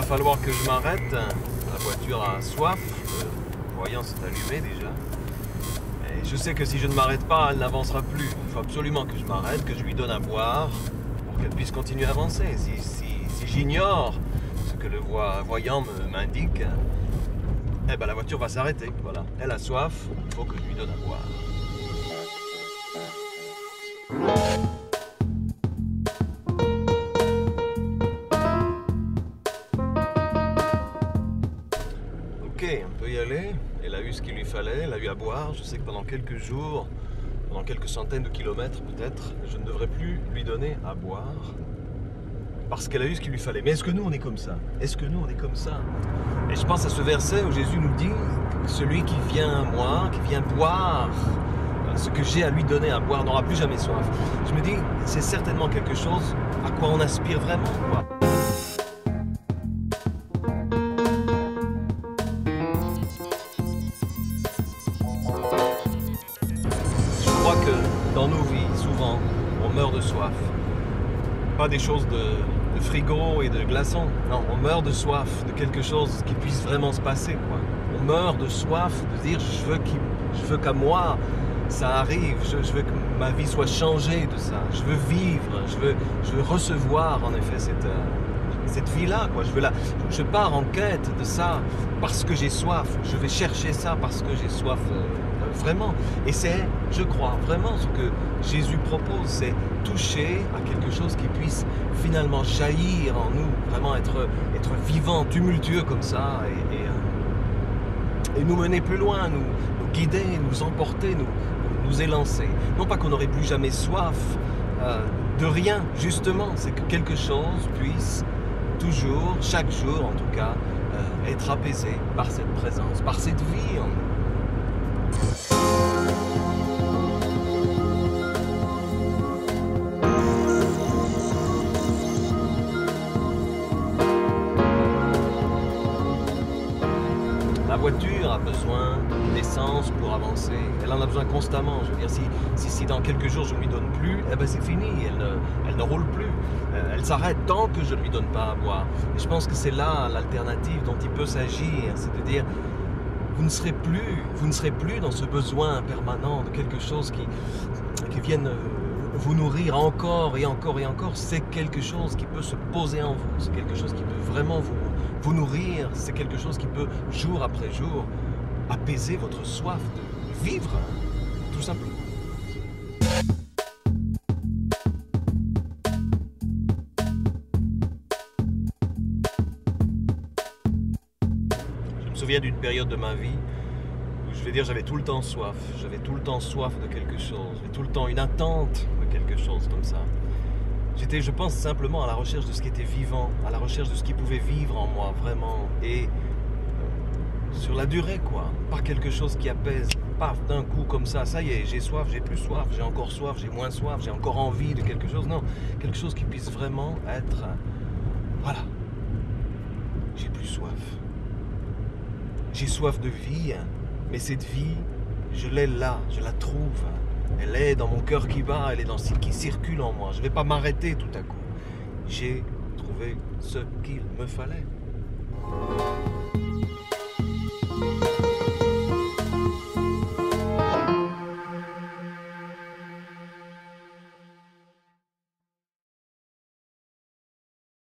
falloir que je m'arrête. La voiture a soif, le voyant s'est allumé déjà. Et je sais que si je ne m'arrête pas, elle n'avancera plus. Il faut absolument que je m'arrête, que je lui donne à boire pour qu'elle puisse continuer à avancer. Si j'ignore ce que le voyant m'indique, eh ben la voiture va s'arrêter. Voilà. Elle a soif, il faut que je lui donne à boire. Ok, on peut y aller. Elle a eu ce qu'il lui fallait, elle a eu à boire. Je sais que pendant quelques jours, pendant quelques centaines de kilomètres peut-être, je ne devrais plus lui donner à boire. Parce qu'elle a eu ce qu'il lui fallait. Mais est-ce que nous on est comme ça? Est-ce que nous on est comme ça? Et je pense à ce verset où Jésus nous dit que celui qui vient à moi, qui vient boire ce que j'ai à lui donner à boire, n'aura plus jamais soif. Je me dis, c'est certainement quelque chose à quoi on aspire vraiment, quoi. Je crois que dans nos vies, souvent, on meurt de soif. Pas des choses de frigo et de glaçons. Non, on meurt de soif, de quelque chose qui puisse vraiment se passer, quoi. On meurt de soif, de dire je veux qu'à moi ça arrive, je veux que ma vie soit changée de ça. Je veux vivre, je veux recevoir en effet cette vie-là, quoi. Je pars en quête de ça parce que j'ai soif. Je vais chercher ça parce que j'ai soif vraiment. Et c'est, je crois, vraiment ce que Jésus propose, c'est toucher à quelque chose qui puisse finalement jaillir en nous, vraiment être vivant, tumultueux comme ça, et nous mener plus loin, nous guider, nous emporter, nous élancer. Non pas qu'on n'aurait plus jamais soif de rien, justement, c'est que quelque chose puisse toujours, chaque jour en tout cas, être apaisé par cette présence, par cette vie en nous. La voiture a besoin d'essence pour avancer. Elle en a besoin constamment. Je veux dire, si dans quelques jours je ne lui donne plus, eh ben c'est fini. Elle ne roule plus. Elle s'arrête tant que je ne lui donne pas à boire. Et je pense que c'est là l'alternative dont il peut s'agir. C'est de dire, vous ne serez plus dans ce besoin permanent de quelque chose qui vienne vous nourrir encore et encore et encore. C'est quelque chose qui peut se poser en vous. C'est quelque chose qui peut vraiment vous nourrir. C'est quelque chose qui peut, jour après jour, apaiser votre soif de vivre, tout simplement. Je me souviens d'une période de ma vie où, je vais dire, j'avais tout le temps soif. J'avais tout le temps soif de quelque chose. J'avais tout le temps une attente de quelque chose comme ça. J'étais, je pense, simplement à la recherche de ce qui était vivant, à la recherche de ce qui pouvait vivre en moi, vraiment. Et sur la durée, quoi. Pas quelque chose qui apaise, paf, d'un coup, comme ça y est, j'ai soif, j'ai plus soif, j'ai encore soif, j'ai moins soif, j'ai encore envie de quelque chose. Non, quelque chose qui puisse vraiment être... Voilà. J'ai plus soif. J'ai soif de vie, mais cette vie, je l'ai là, je la trouve. Elle est dans mon cœur qui bat, elle est dans ce qui circule en moi. Je ne vais pas m'arrêter tout à coup. J'ai trouvé ce qu'il me fallait.